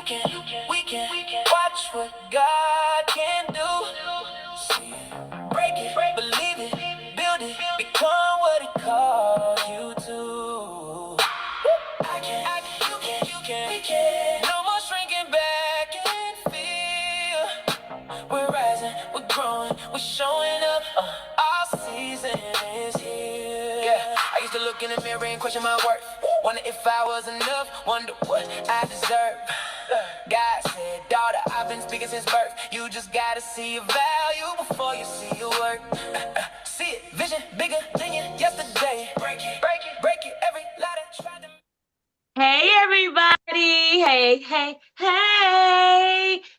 we can watch what God can do. See it, break it, believe it, build it, become what He called you to. You can, we can. No more shrinking back and fear. We're rising, we're growing, we're showing up. Our season is here. Yeah, I used to look in the mirror and question my worth. Wonder if I was enough, wonder what I deserve. God said, daughter, I've been speaking since birth. You just gotta see your value before you see your worth. See it, vision bigger than you yesterday. Break it, every lie that tried to. Hey everybody! Hey!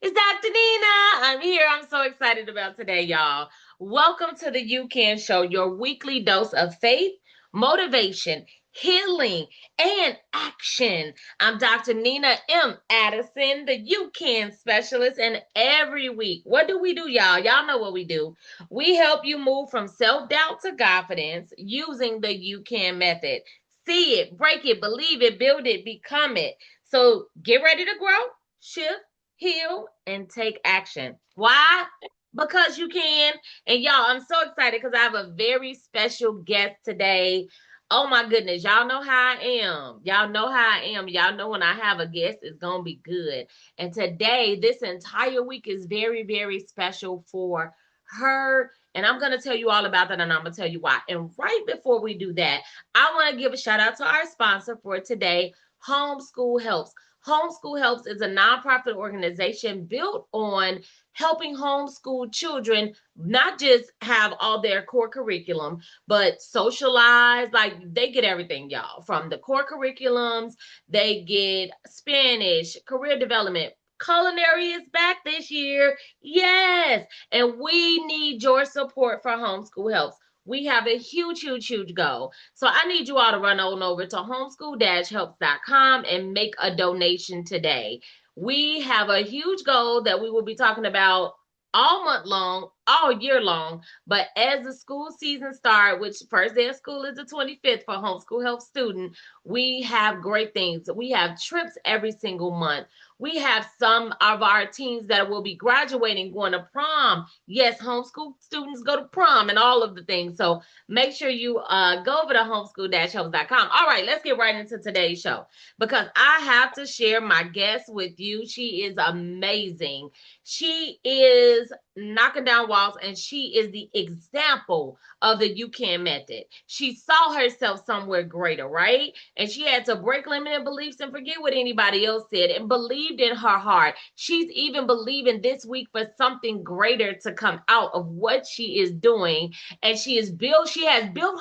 It's Dr. Nina. I'm here. I'm so excited about today, y'all. Welcome to the You Can Show, your weekly dose of faith, motivation, healing, and action. I'm Dr. Nina M. Addison, the You Can specialist, and every week, what do we do, y'all? Y'all know what we do. We help you move from self-doubt to confidence using the You Can method. See it, break it, believe it, build it, become it. So get ready to grow, shift, heal, and take action. Why? Because you can. And y'all, I'm so excited because I have a very special guest today. Oh my goodness, y'all know how I am. Y'all know how I am. Y'all know when I have a guest, it's going to be good. And today, this entire week is very, very special for her. And I'm going to tell you all about that, and I'm going to tell you why. And right before we do that, I want to give a shout out to our sponsor for today, Homeschool Helps. Homeschool Helps is a nonprofit organization built on helping homeschool children not just have all their core curriculum, but socialize. Like they get everything, y'all, from the core curriculums, they get Spanish, career development. Culinary is back this year. Yes. And we need your support for Homeschool Helps. We have a huge goal. So I need you all to run on over to homeschool-helps.com and make a donation today. We have a huge goal that we will be talking about all month long, all year long. But as the school season starts, which first day of school is the 25th for Homeschool Help student, we have great things. We have trips every single month. We have some of our teens that will be graduating, going to prom. Yes, homeschool students go to prom and all of the things. So make sure you go over to homeschool-helps.com. All right, let's get right into today's show because I have to share my guest with you. She is amazing. She is knocking down walls, and she is the example of the You Can method. She saw herself somewhere greater, right? And she had to break limited beliefs and forget what anybody else said and believed in her heart. She's even believing this week for something greater to come out of what she is doing. And she has built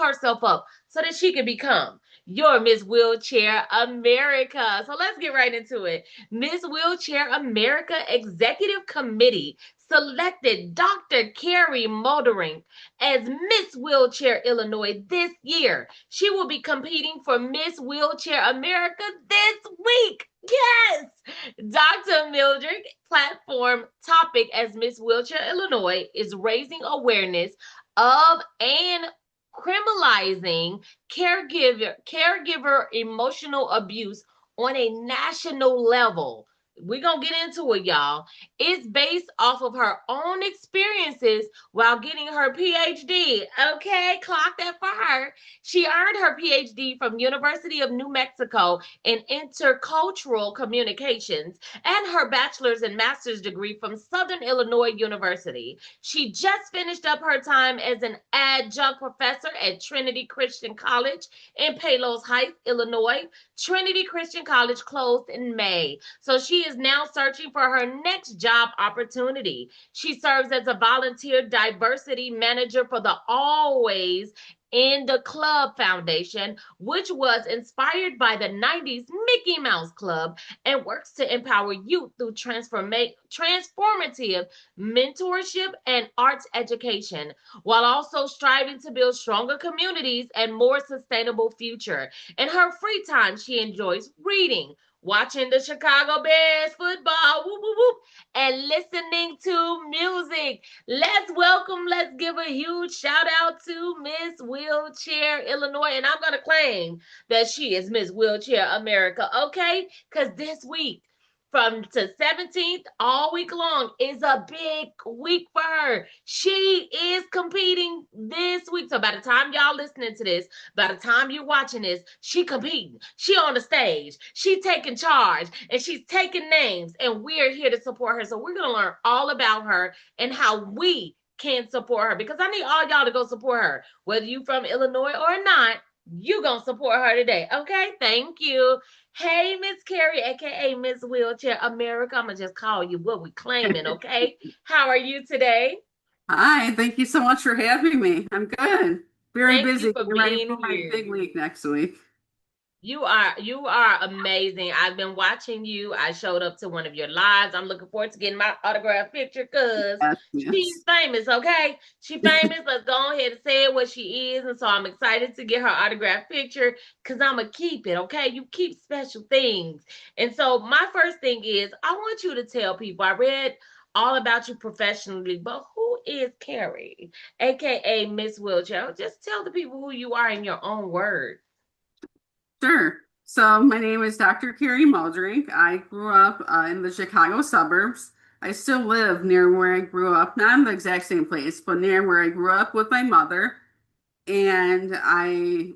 herself up so that she can become your Miss Wheelchair America. So let's get right into it. Miss Wheelchair America Executive Committee selected Dr. Carrie Mulderink as Miss Wheelchair Illinois this year. She will be competing for Miss Wheelchair America this week. Yes! Dr. Mildred's platform topic as Miss Wheelchair Illinois is raising awareness of and criminalizing caregiver emotional abuse on a national level. We're going to get into it, y'all. It's based off of her own experiences while getting her PhD. Okay, clock that for her. She earned her PhD from University of New Mexico in intercultural communications and her bachelor's and master's degree from Southern Illinois University. She just finished up her time as an adjunct professor at Trinity Christian College in Palos Heights, Illinois. Trinity Christian College closed in May. So she is now searching for her next job opportunity. She serves as a volunteer diversity manager for the Always in the Club Foundation, which was inspired by the 90s Mickey Mouse Club and works to empower youth through transformative mentorship and arts education, while also striving to build stronger communities and more sustainable future. In her free time, she enjoys reading, watching the Chicago Bears football, whoop, whoop, whoop, and listening to music. Let's give a huge shout out to Miss Wheelchair Illinois. And I'm going to claim that she is Miss Wheelchair America, okay? Because this week, from to 17th all week long is a big week for her. She is competing this week. So by the time y'all listening to this, by the time you're watching this, she competing. She on the stage. She taking charge and she's taking names. And we're here to support her. So we're gonna learn all about her and how we can support her, because I need all y'all to go support her. Whether you from Illinois or not, you gonna support her today. Okay, thank you. Hey, Miss Carrie, aka Miss Wheelchair America. I'm gonna just call you what we claiming, okay? How are you today? Hi, thank you so much for having me. I'm good. Very Thank you busy. for Getting ready being for my here. big week next week. You are amazing. I've been watching you. I showed up to one of your lives. I'm looking forward to getting my autograph picture because Yes, she's yes. famous, okay? She famous. Let's go ahead and say what she is. And so I'm excited to get her autograph picture because I'm gonna keep it, okay? You keep special things. And so my first thing is I want you to tell people I read all about you professionally, but who is Carrie, aka Miss Wheelchair? Just tell the people who you are in your own words. Sure. So my name is Dr. Carrie Mulderink. I grew up in the Chicago suburbs. I still live near where I grew up, not in the exact same place, but near where I grew up with my mother. And I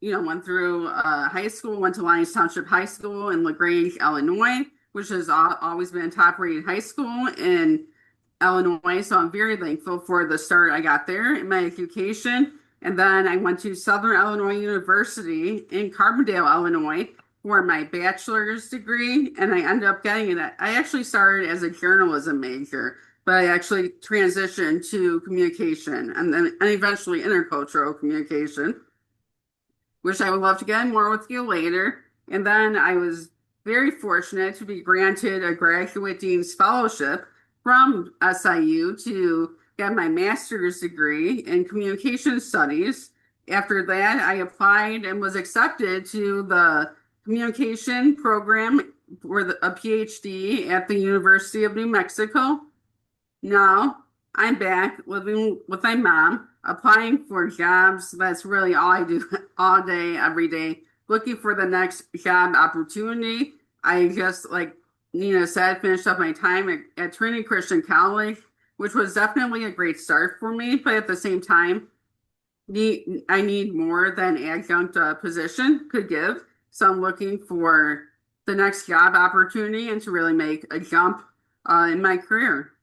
went through high school, went to Lyons Township High School in LaGrange, Illinois, which has always been a top-rated high school in Illinois. So I'm very thankful for the start I got there in my education. And then I went to Southern Illinois University in Carbondale, Illinois for my bachelor's degree. And I ended up getting it. I actually started as a journalism major, but I actually transitioned to communication and eventually intercultural communication, which I would love to get more with you later. And then I was very fortunate to be granted a graduate dean's fellowship from SIU to get my master's degree in communication studies. After that, I applied and was accepted to the communication program for a PhD at the University of New Mexico. No, I'm back living with my mom, applying for jobs. That's really all I do all day, every day, looking for the next job opportunity. I just, like Nina said, finished up my time at Trinity Christian College, which was definitely a great start for me. But at the same time, I need more than adjunct position could give. So I'm looking for the next job opportunity and to really make a jump in my career.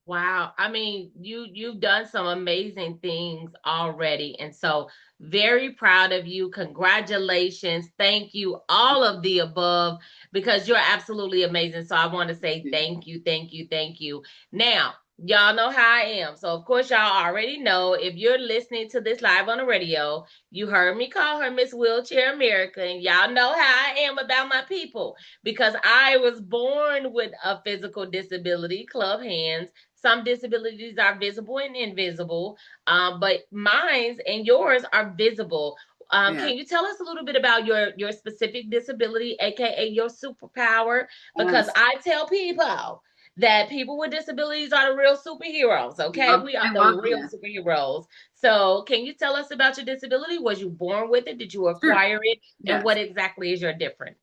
Wow. I mean, you've done some amazing things already. And so very proud of you. Congratulations. Thank you. All of the above, because you're absolutely amazing. So I want to say thank you, thank you, thank you. Now, y'all know how I am. So of course y'all already know, if you're listening to this live on the radio, you heard me call her Miss Wheelchair America, and y'all know how I am about my people, because I was born with a physical disability, club hands. Some disabilities are visible and invisible, but mine's and yours are visible. Yeah. Can you tell us a little bit about your specific disability, aka your superpower? Because Yes. I tell people that people with disabilities are the real superheroes. Okay, we are I the love real that. superheroes. So, can you tell us about your disability? Was you born with it? Did you Sure. acquire it? And Yes. what exactly is your difference?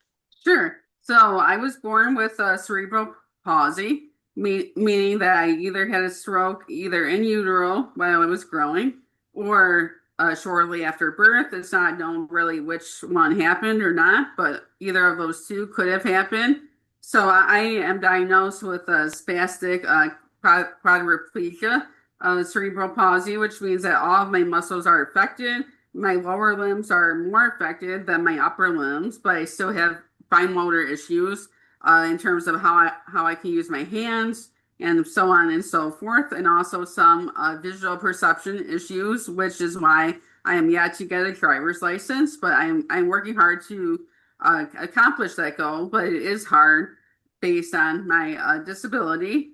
Sure. So I was born with cerebral palsy, meaning that I either had a stroke either in utero while I was growing or shortly after birth. It's not known really which one happened or not, but either of those two could have happened. So I am diagnosed with spastic quadriplegia, cerebral palsy, which means that all of my muscles are affected. My lower limbs are more affected than my upper limbs, but I still have fine motor issues in terms of how I can use my hands and so on and so forth, and also some visual perception issues, which is why I am yet to get a driver's license. But I'm working hard to accomplish that goal. But it is hard based on my disability.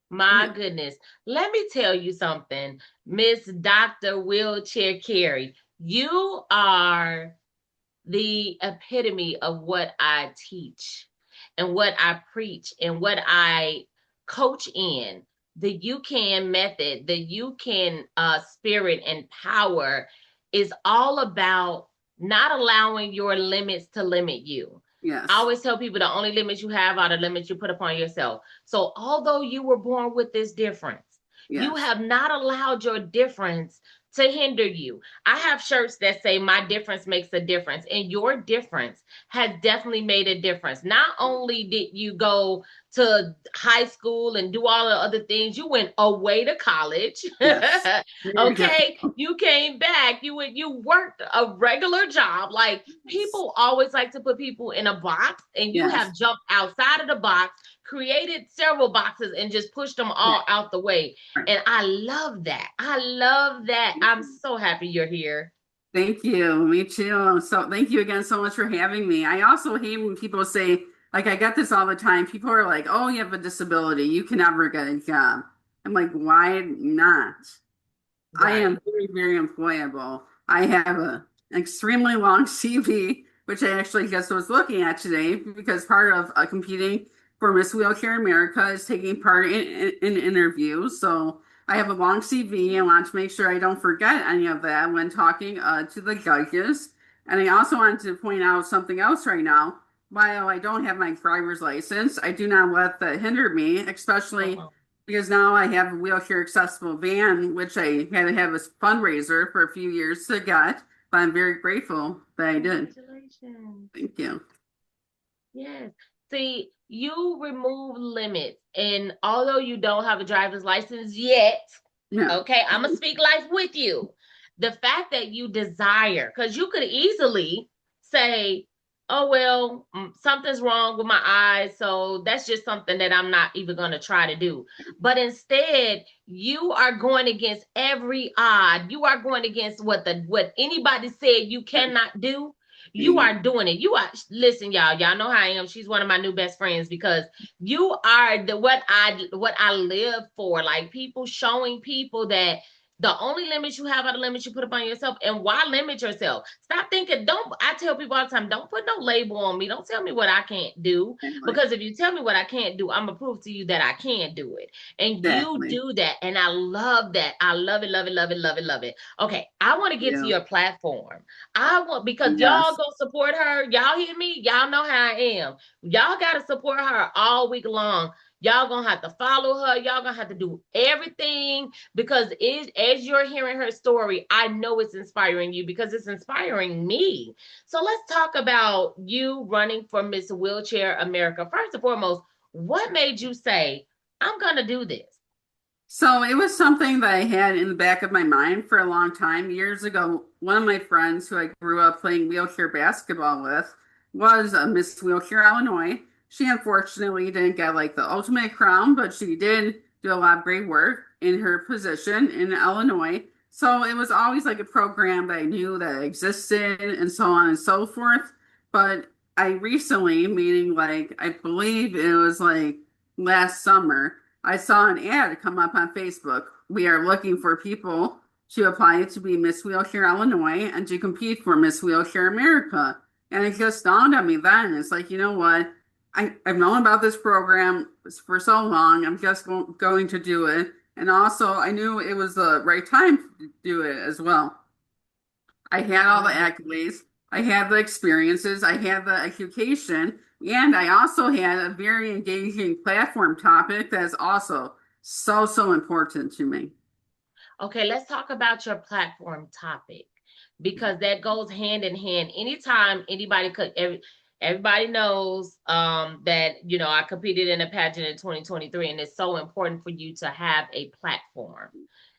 My Yeah. goodness. Let me tell you something, Miss Dr. Wheelchair Carrie. You are the epitome of what I teach and what I preach and what I coach in. The you can method, the you can spirit and power is all about not allowing your limits to limit you. I Yes. always tell people the only limits you have are the limits you put upon yourself. So, although you were born with this difference, you Yes. have not allowed your difference to hinder you. I have shirts that say, "My difference makes a difference," and your difference has definitely made a difference. Not only did you go to high school and do all the other things, you went away to college. Yes. Very Okay, difficult. you came back, you worked a regular job. Like, Yes. people always like to put people in a box, and you Yes. have jumped outside of the box, created several boxes, and just pushed them Right. all out the way. Right. And I love that. I love that. I'm so happy you're here. Thank you. Me too. So thank you again so much for having me. I also hate when people say, like, I get this all the time. People are like, "Oh, you have a disability. You can never get a job." I'm like, "Why not?" I am Right. very, very employable. I have an extremely long CV, which I actually just was looking at today because part of competing for Miss Wheelchair America is taking part in interviews. So I have a long CV. I want to make sure I don't forget any of that when talking to the judges. And I also wanted to point out something else right now. While I don't have my driver's license, I do not let that hinder me, especially Uh-huh. because now I have a wheelchair accessible van, which I had to have a fundraiser for a few years to get, but I'm very grateful that I did. Congratulations. Thank you. Yes. See, you remove limits, and although you don't have a driver's license yet, Yeah. okay, I'm gonna speak life with you. The fact that you desire, because you could easily say, "Oh well, something's wrong with my eyes, so that's just something that I'm not even gonna try to do." But instead, you are going against every odd. You are going against what anybody said you cannot do. You Yeah. are doing it. You are, listen, y'all. Y'all know how I am. She's one of my new best friends because you are the what I live for. Like, people showing people that the only limits you have are the limits you put upon yourself. And why limit yourself? Stop thinking, don't, I tell people all the time, don't put no label on me. Don't tell me what I can't do. Exactly. Because if you tell me what I can't do, I'm gonna prove to you that I can do it. And you Exactly. do that. And I love that. I love it, love it, love it, love it, love it. Okay, I want to get to Yeah. your platform. I want, because y'all Yes. go support her. Y'all hear me? Y'all know how I am. Y'all got to support her all week long. Y'all gonna have to follow her. Y'all gonna have to do everything because as you're hearing her story, I know it's inspiring you because it's inspiring me. So let's talk about you running for Miss Wheelchair America. First and foremost, what made you say, "I'm gonna do this"? So it was something that I had in the back of my mind for a long time. Years ago, one of my friends who I grew up playing wheelchair basketball with was a Miss Wheelchair Illinois. She unfortunately didn't get like the ultimate crown, but she did do a lot of great work in her position in Illinois. So it was always like a program that I knew that existed and so on and so forth. But I recently, meaning like I believe it was like last summer, I saw an ad come up on Facebook. We are looking for people to apply to be Miss Wheelchair Illinois and to compete for Miss Wheelchair America. And it just dawned on me then. It's like, you know what? I've known about this program for so long. I'm just going to do it. And also, I knew it was the right time to do it as well. I had all the Mhm. accolades, I had the experiences, I had the education, and I also had a very engaging platform topic that's also so, so important to me. Okay, let's talk about your platform topic because that goes hand in hand. Anytime anybody could, everybody knows that I competed in a pageant in 2023, and it's so important for you to have a platform.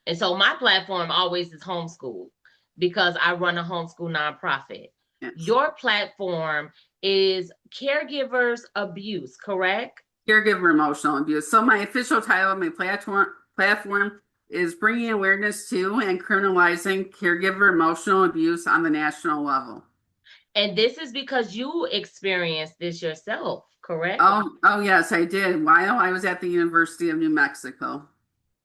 And so my platform always is homeschool because I run a homeschool nonprofit. Yes. Your platform is caregivers abuse, correct? Caregiver emotional abuse. So my official title of my platform is bringing awareness to and criminalizing caregiver emotional abuse on the national level. And this is because you experienced this yourself, correct? Oh yes, I did while I was at the University of New Mexico.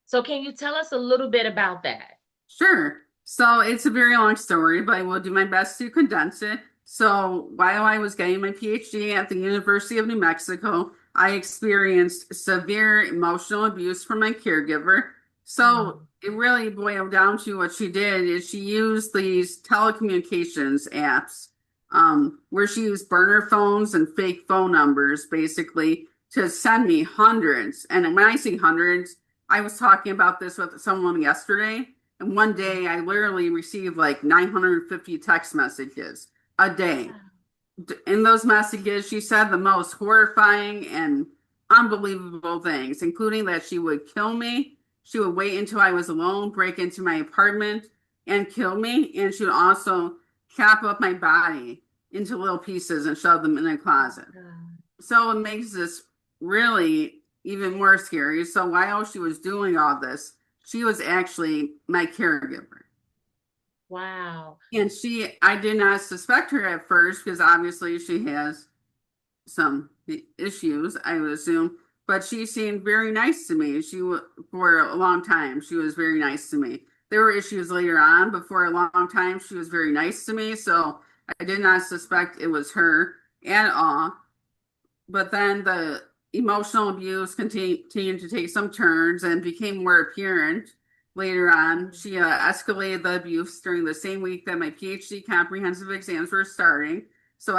So can you tell us a little bit about that? Sure. So it's a very long story, but I will do my best to condense it. So while I was getting my PhD at the University of New Mexico, I experienced severe emotional abuse from my caregiver. So Mm. it really boiled down to what she did is she used these telecommunications apps where she used burner phones and fake phone numbers basically to send me hundreds. And when I say hundreds, I was talking about this with someone yesterday, and one day I literally received like 950 text messages a day. In those messages, she said the most horrifying and unbelievable things, including that she would kill me. She would wait until I was alone, break into my apartment, and kill me. And she would also chop up my body into little pieces and shove them in a closet. So it makes this really even more scary. So while she was doing all this, she was actually my caregiver. Wow. And I did not suspect her at first because obviously she has some issues, I would assume. But she seemed very nice to me. For a long time, she was very nice to me. There were issues later on, but for a long time, she was very nice to me. So I did not suspect it was her at all. But then the emotional abuse continued to take some turns and became more apparent later on. She escalated the abuse during the same week that my PhD comprehensive exams were starting. So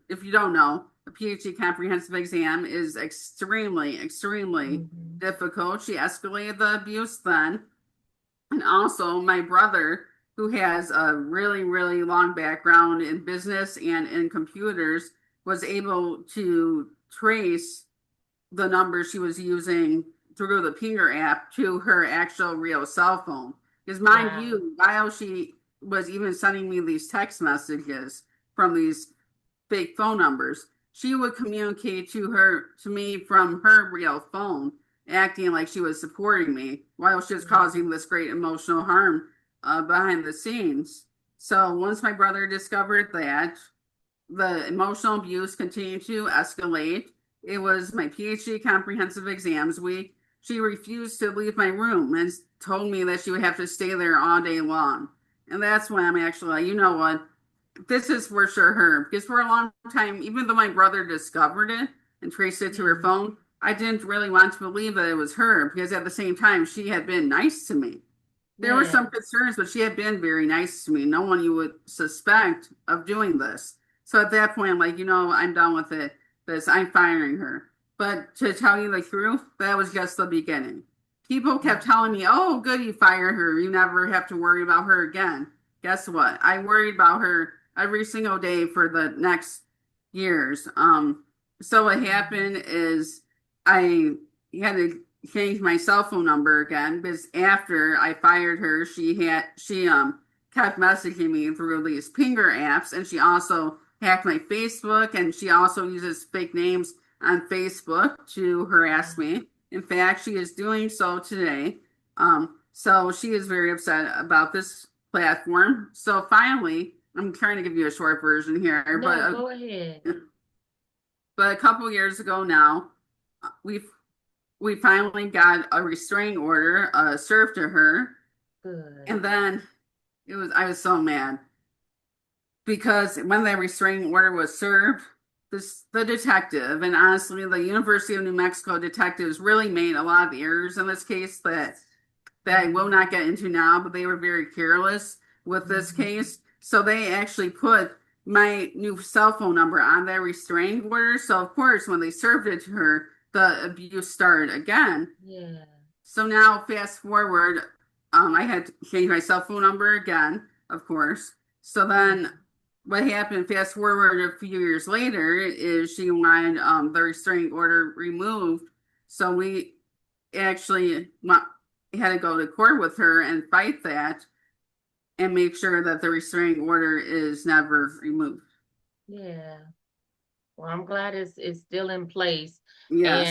if you don't know, a PhD comprehensive exam is extremely, extremely difficult. She escalated the abuse then. And also my brother, who has a really, really long background in business and in computers, was able to trace the number she was using through the Pinger app to her actual real cell phone. Because mind you, while she was even sending me these text messages from these fake phone numbers, she would communicate to me from her real phone, acting like she was supporting me while she was causing this great emotional harm behind the scenes. So once my brother discovered that, the emotional abuse continued to escalate. It was my PhD comprehensive exams week. She refused to leave my room and told me that she would have to stay there all day long. And that's when I'm actually like, you know what? This is for sure her. Because for a long time, even though my brother discovered it and traced it to her phone, I didn't really want to believe that it was her because at the same time, she had been nice to me. There were some concerns, but she had been very nice to me. No one you would suspect of doing this. So at that point, I'm like, I'm done with it. I'm firing her. But to tell you the truth, that was just the beginning. People kept telling me, oh, good, you fired her. You never have to worry about her again. Guess what? I worried about her every single day for the next years. So what happened is I had to change my cell phone number again because after I fired her, she kept messaging me through these Pinger apps, and she also hacked my Facebook, and she also uses fake names on Facebook to harass me. In fact, she is doing so today. So she is very upset about this platform. So finally, I'm trying to give you a short version here, No, go ahead. But a couple years ago now, we finally got a restraining order served to her. Good. And then I was so mad because when that restraining order was served, the detective, and honestly, the University of New Mexico detectives really made a lot of errors in this case that I will not get into now, but they were very careless with this case. So they actually put my new cell phone number on that restraining order. So of course, when they served it to her, the abuse started again. Yeah. So now fast forward, I had to change my cell phone number again, of course. So then what happened fast forward a few years later is she wanted the restraining order removed. So we actually had to go to court with her and fight that and make sure that the restraining order is never removed. Yeah. Well, I'm glad it's still in place. Yes.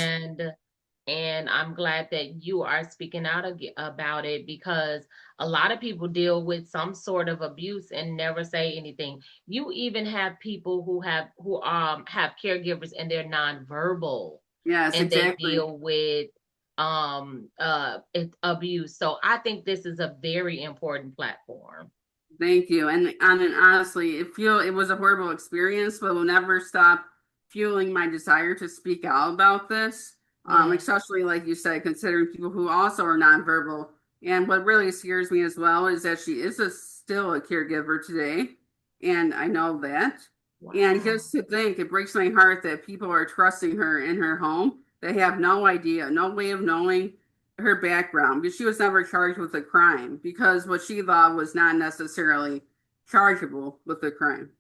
And I'm glad that you are speaking out about it because a lot of people deal with some sort of abuse and never say anything. You even have people who have caregivers and they're nonverbal. Yes, And they exactly. deal with abuse. So I think this is a very important platform. Thank you. And honestly, it was a horrible experience, but will never stop fueling my desire to speak out about this. Especially like you said, considering people who also are nonverbal. And what really scares me as well is that she is still a caregiver today. and I know that. And Wow. just to think, it breaks my heart that people are trusting her in her home. They have no idea, no way of knowing her background because she was never charged with a crime because what she thought was not necessarily chargeable with the crime.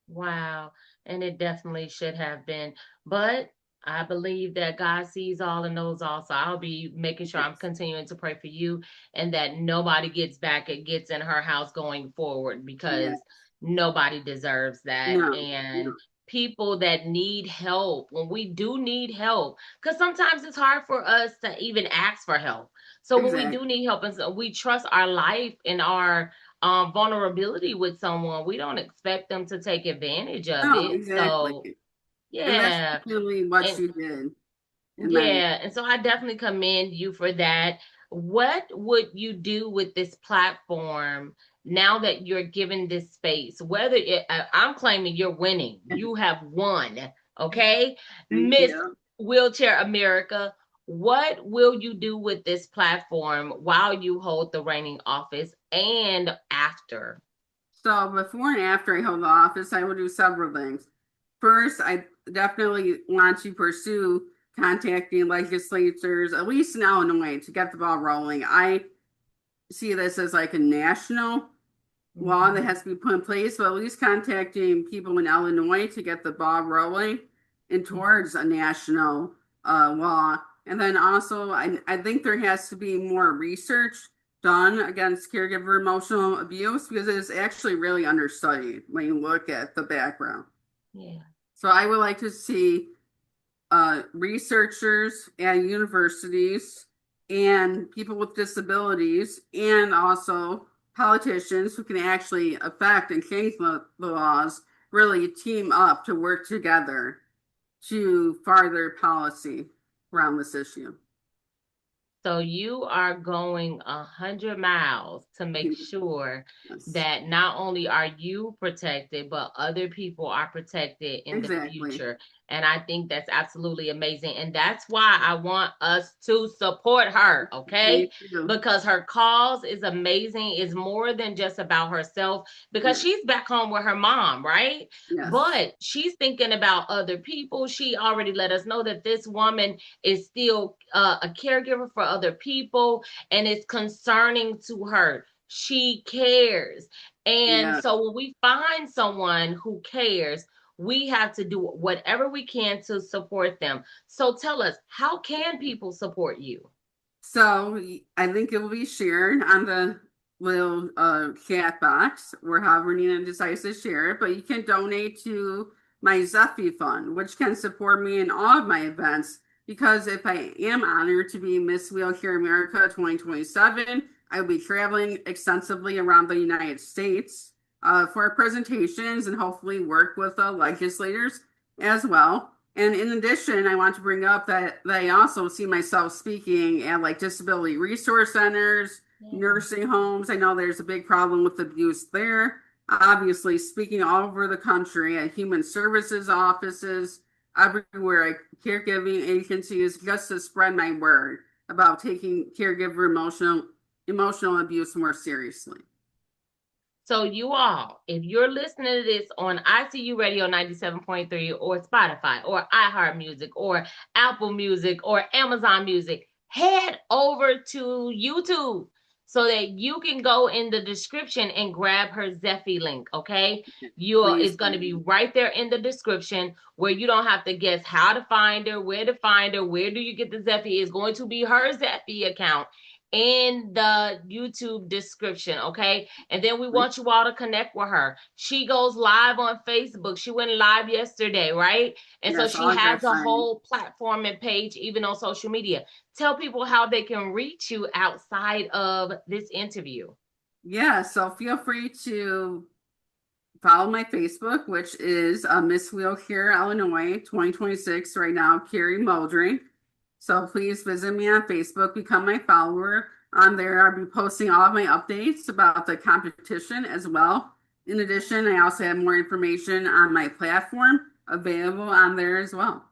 Wow. And it definitely should have been. But I believe that God sees all and knows all. So I'll be making sure I'm Yes. continuing to pray for you and that nobody gets back and gets in her house going forward Yeah. because nobody deserves that. No. And No. people that need help, when we do need help, because sometimes it's hard for us to even ask for help. So when we do Exactly. need help and so we trust our life and our vulnerability with someone, we don't expect them to take advantage of No, it. exactly. So And that's yeah, definitely what and she did. And I, yeah, and so I definitely commend you for that. What would you do with this platform now that you're given this space? I'm claiming you're winning, you have won. Okay, thank Miss you. Wheelchair America. What will you do with this platform while you hold the reigning office and after? So before and after I hold the office, I will do several things. First, I definitely want to pursue contacting legislators, at least in Illinois, to get the ball rolling. I see this as like a national law that Mhm. has to be put in place, but at least contacting people in Illinois to get the ball rolling and towards a national law. And then also, I think there has to be more research done against caregiver emotional abuse because it is actually really understudied when you look at the background. Yeah. So I would like to see researchers at universities and people with disabilities, and also politicians who can actually affect and change the laws, really team up to work together to further policy around this issue. So you are going 100 miles to make sure Yes, that not only are you protected, but other people are protected in the exactly. future. And I think that's absolutely amazing. And that's why I want us to support her, okay? Me too. Because her cause is amazing. It's more than just about herself because Yes, she's back home with her mom, right? yes, But she's thinking about other people. She already let us know that this woman is still a caregiver for other people and it's concerning to her. She cares. And yes. so when we find someone who cares, we have to do whatever we can to support them. So tell us, how can people support you? So I think it will be shared on the little chat box or however Nina decides to share it. But you can donate to my Zeffy fund, which can support me in all of my events. Because if I am honored to be Miss Wheelchair America 2027, I will be traveling extensively around the United States for presentations and hopefully work with legislators as well. And in addition, I want to bring up that I also see myself speaking at like disability resource centers, Yeah. nursing homes. I know there's a big problem with abuse there. Obviously, speaking all over the country at human services offices, everywhere, at caregiving agencies, just to spread my word about taking caregiver emotional abuse more seriously. So you all, if you're listening to this on ICU Radio 97.3 or Spotify or iHeartMusic or Apple Music or Amazon Music, head over to YouTube so that you can go in the description and grab her Zeffy link, okay? It's Please going to be do. right there in the description where you don't have to guess how to find her, where to find her, where do you get the Zeffy. It's going to be her Zeffy account in the YouTube description, okay? And then we want you all to connect with her. She goes live on Facebook. She went live yesterday, right? And so Yes, she has August a 9th. whole platform and page, even on social media. Tell people how they can reach you outside of this interview. Yeah, so feel free to follow my Facebook, which is Miss Wheelchair, Illinois 2026, right now, Carrie Mulderink. So please visit me on Facebook, become my follower. On there, I'll be posting all of my updates about the competition as well. In addition, I also have more information on my platform available on there as well.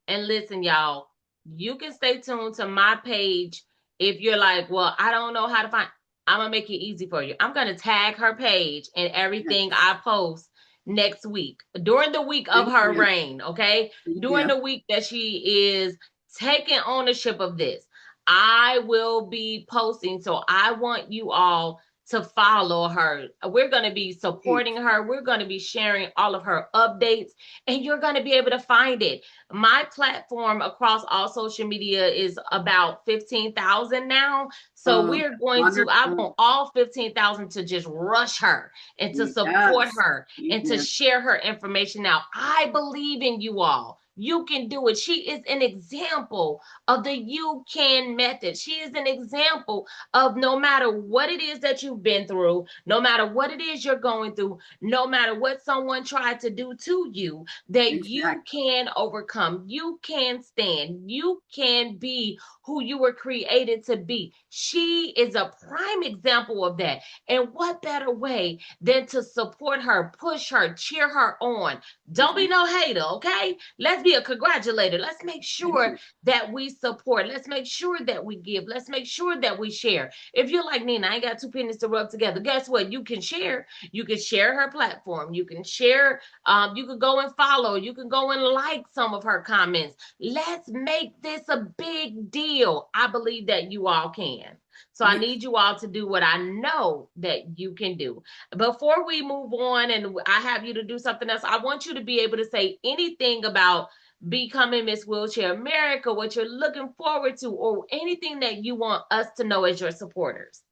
And listen, y'all, you can stay tuned to my page if you're like, well, I don't know how to find. I'm gonna make it easy for you. I'm gonna tag her page and everything Yes. I post next week, during the week of Thank her you. reign. Okay, Thank during you. the week that she is taking ownership of this, I will be posting. So I want you all to follow her. We're going to be supporting Thanks. her. We're going to be sharing all of her updates, and you're going to be able to find it. My platform across all social media is about 15,000 now. So we're That's going to, I wonderful. want all 15,000 to just rush her and to support Yes. her Thank and to you. share her information out. I believe in you all. You can do it. She is an example of the you can method. She is an example of no matter what it is that you've been through, no matter what it is you're going through, no matter what someone tried to do to you, that you Exactly. can overcome, you can stand, you can be who you were created to be. She is a prime example of that. And what better way than to support her, push her, cheer her on? Don't be Exactly. no hater, okay? Let's be a congratulator. Let's make Thank sure you. that we support. Let's make sure that we give. Let's make sure that we share. If you're like Nina, I ain't got two pennies to rub together. Guess what? You can share. You can share her platform. You can share. You can go and follow. You can go and like some of her comments. Let's make this a big deal. I believe that you all can. So I Yes. need you all to do what I know that you can do. Before we move on and I have you to do something else, I want you to be able to say anything about becoming Miss Wheelchair America, what you're looking forward to, or anything that you want us to know as your supporters.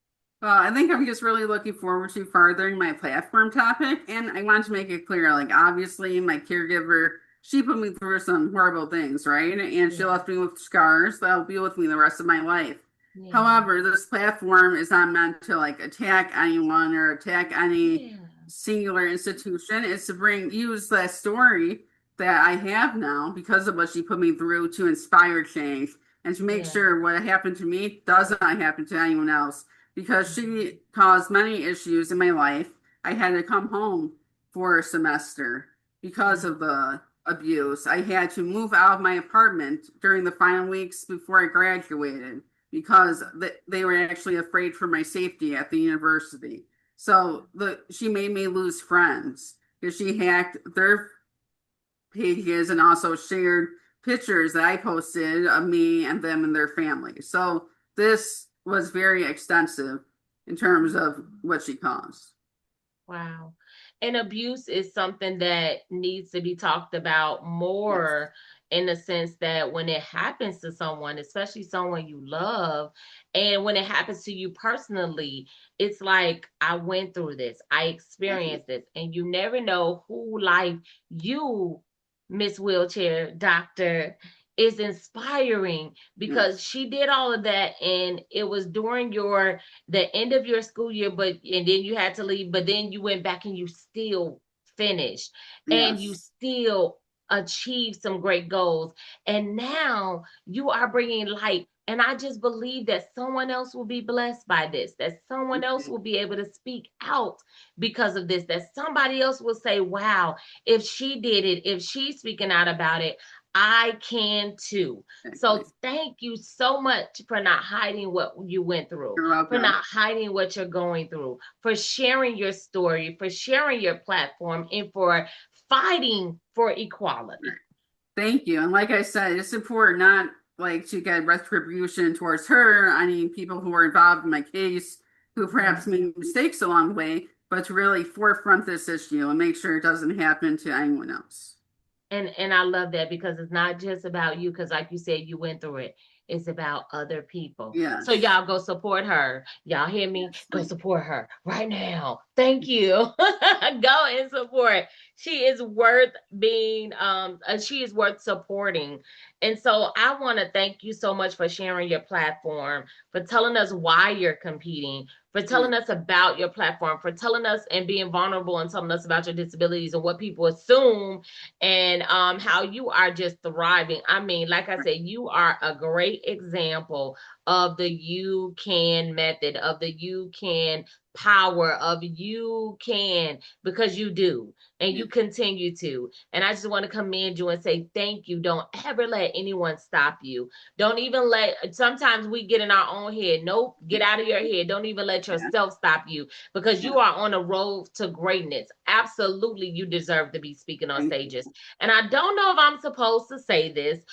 I think I'm just really looking forward to furthering my platform topic. And I want to make it clear, like, obviously, my caregiver, she put me through some horrible things, right? And she Yeah, left me with scars that'll be with me the rest of my life. yeah, However, this platform is not meant to like attack anyone or attack any yeah, singular institution. It's to use that story that I have now because of what she put me through to inspire change and to make yeah. sure what happened to me does not happen to anyone else because she caused many issues in my life. I had to come home for a semester because Wow, of the abuse. I had to move out of my apartment during the final weeks before I graduated because they were actually afraid for my safety at the university. So she made me lose friends because she hacked their pages and also shared pictures that I posted of me and them and their family. So this was very extensive in terms of what she caused. wow. And abuse is something that needs to be talked about Yes. more, in the sense that when it happens to someone, especially someone you love, and when it happens to you personally, it's like, I went through this, I Exactly. experienced this, and you never know who life you, Miss Wheelchair Doctor, is inspiring, because Yes. she did all of that and it was during the end of your school year, but and then you had to leave, but then you went back and you still finished and you Yes. still achieved some great goals. And now you are bringing light. And I just believe that someone else will be blessed by this, that someone else Okay. will be able to speak out because of this, that somebody else will say, wow, if she did it, if she's speaking out about it, I can too. So Exactly. thank you so much for not hiding what you went through, You're for welcome. not hiding what you're going through, for sharing your story, for sharing your platform, and for fighting for Right. equality. Thank you. And like I said, it's important not like to get retribution towards her, any people who were involved in my case who perhaps Yes. made mistakes along the way, but to really forefront this issue and make sure it doesn't happen to anyone else. And I love that, because it's not just about you, because like you said, you went through it. It's about other people. So Yes. y'all go support her. Y'all hear me? Yes. Go support her right now. Thank you. Go and support. She is worth being she is worth supporting. And so I want to thank you so much for sharing your platform, for telling us why you're competing, for Yeah. telling us about your platform, for telling us and being vulnerable and telling us about your disabilities and what people assume, and how you are just thriving. I mean, like I Right. said, you are a great example of the you can method, of the you can power, of you can, because you do and Yeah. you continue to. And I just want to commend you and say thank you. Don't ever let let anyone stop you. Don't even let, sometimes we get in our own head. Nope, get out of your head. Don't even let Yeah. yourself stop you, because Yeah. you are on a road to greatness. Absolutely, you deserve to be speaking on Thank you. stages. And I don't know if I'm supposed to say this,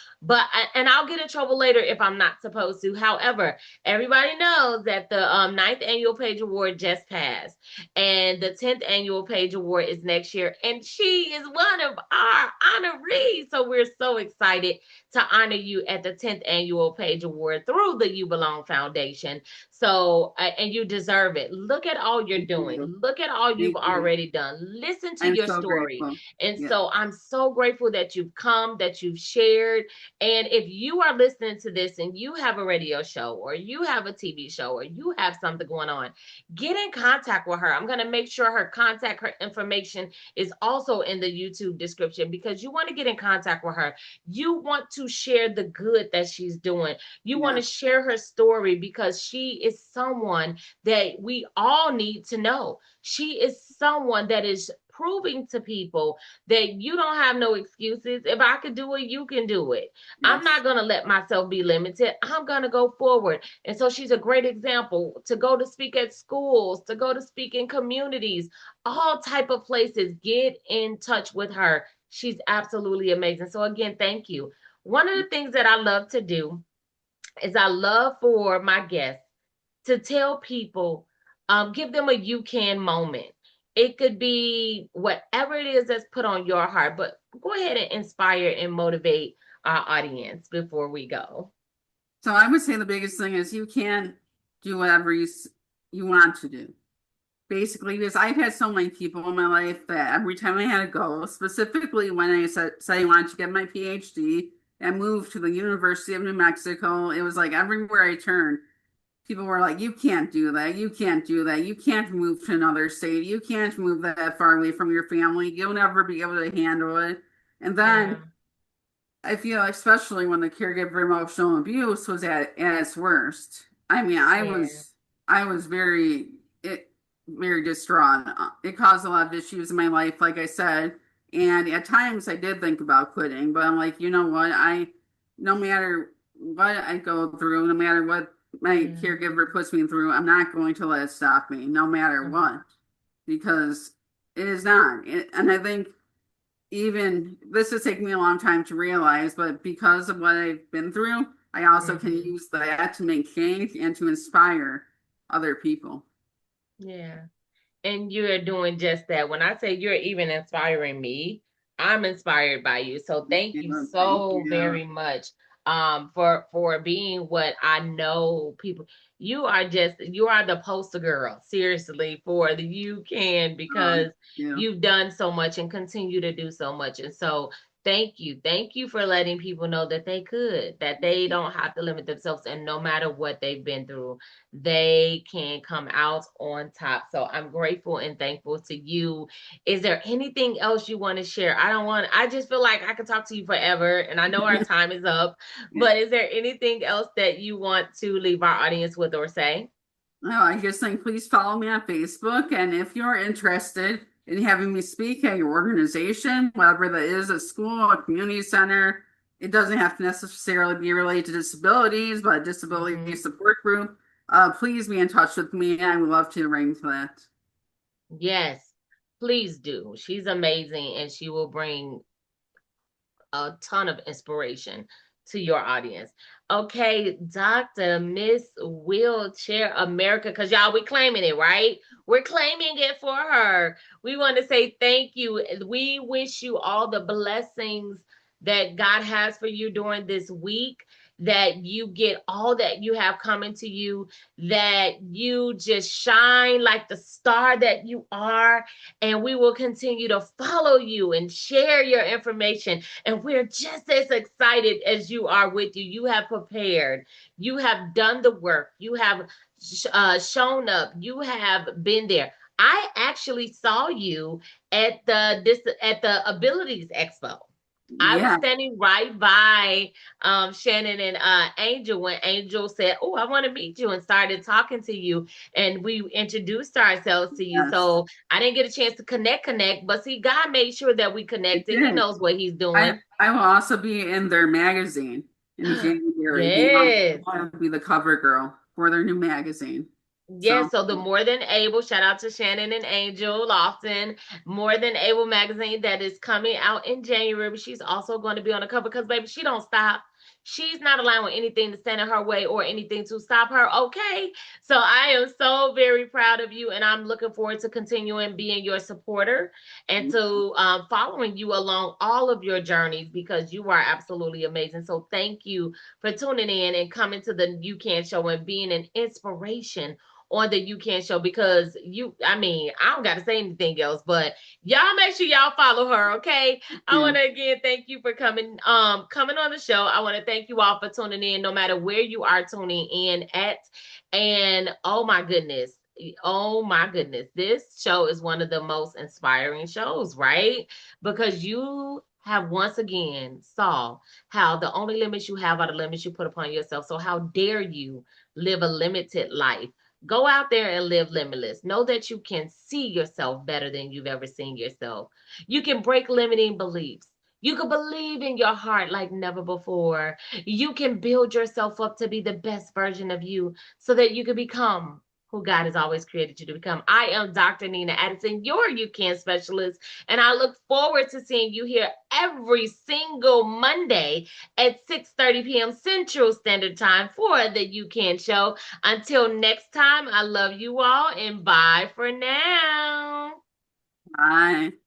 and I'll get in trouble later if I'm not supposed to. However, everybody knows that the ninth annual Page Award just passed, and the 10th annual Page Award is next year, and she is one of our honorees. So we're so excited to honor you at the 10th annual Page Award through the You Belong Foundation. So, and you deserve it. Look at all you're Thank doing. you. Look at all you've Thank you. already done. Listen to I'm your so story. grateful. And Yeah. so I'm so grateful that you've come, that you've shared. And if you are listening to this and you have a radio show or you have a TV show or you have something going on, get in contact with her. I'm going to make sure her information is also in the YouTube description, because you want to get in contact with her. You want to share the good that she's doing. You want Yeah. to share her story, because she is someone that we all need to know. She is someone that is proving to people that you don't have no excuses. If I could do it, you can do it. I'm Yes. not going to let myself be limited. I'm going to go forward. And so she's a great example to go to speak at schools, to go to speak in communities, all type of places. Get in touch with her. She's absolutely amazing. So again, thank you. One of the things that I love to do is I love for my guests to tell people, give them a you can moment. It could be whatever it is that's put on your heart, but go ahead and inspire and motivate our audience before we go. So I would say the biggest thing is you can do whatever you want to do. Basically, because I've had so many people in my life that every time I had a goal, specifically when I said I wanted to get my PhD and move to the University of New Mexico, it was like everywhere I turned, people were like, "You can't do that. You can't do that. You can't move to another state. You can't move that far away from your family. You'll never be able to handle it." And Yeah. then I feel, especially when the caregiver emotional abuse was at its worst. I mean, Yeah. I was very distraught. It caused a lot of issues in my life, like I said, and at times I did think about quitting, but I'm like, you know what? No matter what I go through, no matter what my Mm-hmm. caregiver puts me through, I'm not going to let it stop me, no matter what, because it is not. And I think even this has taken me a long time to realize, but because of what I've been through, I also can Mm-hmm. use that to make change and to inspire other people. Yeah. And you're doing just that. When I say you're even inspiring me, I'm inspired by you. So thank you Thank so you. very much for being what I know people. You are the poster girl, seriously, for the you can, Thank because you. you've done so much and continue to do so much. And so thank you. Thank you for letting people know that they could, that they don't have to limit themselves, and no matter what they've been through, they can come out on top. So I'm grateful and thankful to you. Is there anything else you want to share? I just feel like I could talk to you forever, and I know our time is up, Yeah. but is there anything else that you want to leave our audience with or say? No, I just think please follow me on Facebook. And if you're interested in having me speak at your organization, whatever that is, a school, a community center, it doesn't have to necessarily be related to disabilities, but a disability Mhm. support group, please be in touch with me. I would love to arrange that. Yes, please do. She's amazing, and she will bring a ton of inspiration to your audience. Okay, Dr. Miss Wheelchair America, because y'all, we claiming it, right? We're claiming it for her. We want to say thank you. We wish you all the blessings that God has for you during this week, that you get all that you have coming to you, that you just shine like the star that you are, and we will continue to follow you and share your information. And we're just as excited as you are with you. You have prepared, you have done the work, you have shown up, you have been there. I actually saw you at the Abilities Expo. I was Yeah. standing right by Shannon and Angel when Angel said, "Oh, I want to meet you," and started talking to you, and we introduced ourselves to you. Yes. So I didn't get a chance to connect, but see, God made sure that we It connected. He did. knows what He's I doing. I will also be in their magazine in January. They Yes. want to be the cover girl for their new magazine. Yes, So so the More Than Able, shout out to Shannon and Angel Lawson, More Than Able magazine that is coming out in January. But she's also going to be on the cover because, baby, she don't stop. She's not allowing anything to stand in her way or anything to stop her. Okay. So I am so very proud of you, and I'm looking forward to continuing being your supporter and to following you along all of your journeys because you are absolutely amazing. So thank you for tuning in and coming to the You Can Show and being an inspiration on the You Can Show because I mean, I don't got to say anything else, but y'all make sure y'all follow her, okay? I want yeah. to again thank you for coming on the show. I want to thank you all for tuning in, no matter where you are tuning in at. And oh my goodness, this show is one of the most inspiring shows, right? Because you have once again saw how the only limits you have are the limits you put upon yourself. So how dare you live a limited life? Go out there and live limitless. Know that you can see yourself better than you've ever seen yourself. You can break limiting beliefs. You can believe in your heart like never before. You can build yourself up to be the best version of you so that you can become who God has always created you to become. I am Dr. Nina Addison, your You Can specialist, and I look forward to seeing you here every single Monday at 6:30 p.m. Central Standard Time for the You Can Show. Until next time, I love you all and bye for now. Bye.